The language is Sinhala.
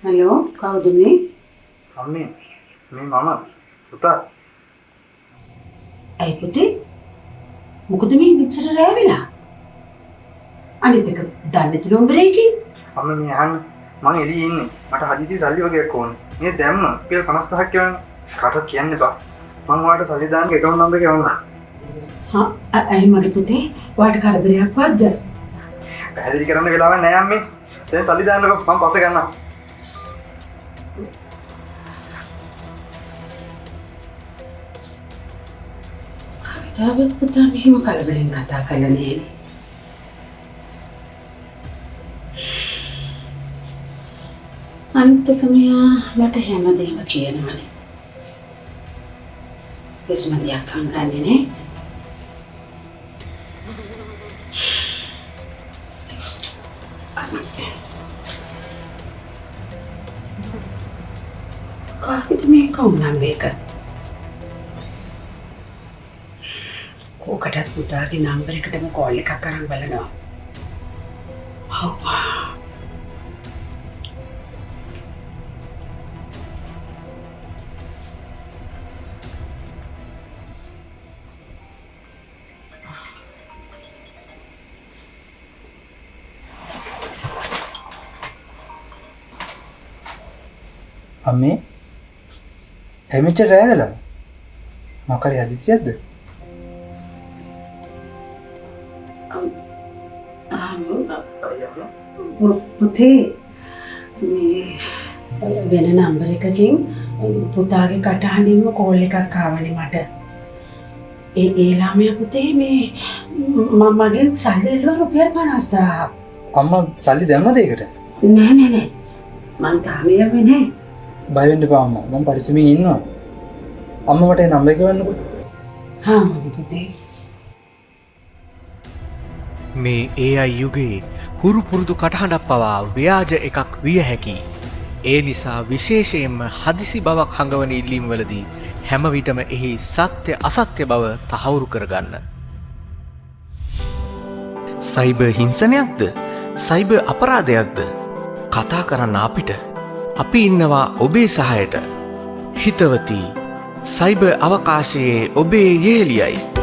හලෝ කවුද මේ? අම්මේ මේ මම පුතා. ඇයි පුතේ? මොකද මේ මෙච්චර රැ වෙලා? අනිත් එක දන්නේ නැති නම්බරයකින්. අම්මේ මේ අහන්න මං එළියේ ඉන්නේ. මට හදිසි සල්ලි වගේක් ඕනේ. මේ දැම්ම පිළ 55ක් කියවන්න. කාටවත් කියන්න එපා. මං ඔයාලට සල්ලි දාන්න account number එක යවන්න. හා ඇයි මගේ පුතේ? ඔයාට කරදරයක් වද්ද? පැහැදිලි කරන්න වෙලාවක් නැහැ අම්මේ. දැන් සල්ලි දාන්නකෝ මං පස්සේ ගන්නම්. කවිතාවක් පුතා මෙහෙම කලබලෙන් කතා කළා නේද? අනිත් එක මෙයා මට හැමදේම කියනවනේ. දෙස්මදියක් අංගන්නේ නේ. කාහිත මේ කවුනම් මේක? කෝකටත් පුතාගේ නම්බර එකටම කෝල් එකක් අරන් බලනවා. අම්මේ එමෙච්චර රැ වෙලා මොකද හදිසියක්ද? පුතේ මේ වෙන නම්බර එකකින් පුතාගේ කටහඬින්ම කෝල් එකක් ආවනේ මට. ඒ ළමයා පුතේ මේ මගෙන් සල්ලි ඉල්ලුවා රුපියල් 50000ක්. අම්මා සල්ලි දැම්මද ඒකට? නෑ මං තාම යන්නේ නෑ. බය වෙන්න එපා අම්මා. මම පරිස්සමින් ඉන්නවා. අම්මා මට ඒ නම්බර එක ගන්නකො. හා මගේ පුතේ. මේ AI යුගයේ හුරු පුරුදු කටහඬක් පවා ව්‍යාජ එකක් විය හැකියි. ඒ නිසා විශේෂයෙන්ම හදිසි බවක් හඟවන ඉල්ලීම්වලදී හැම විටම එහි සත්‍ය අසත්‍ය බව තහවුරු කරගන්න. සයිබර් හිංසනයක්ද? සයිබර් අපරාධයක්ද? කතා කරන්න අපිට. අපි ඉන්නවා ඔබේ සහයට. හිතවතී සයිබර් අවකාශයේ ඔබේ යෙහෙලියයි.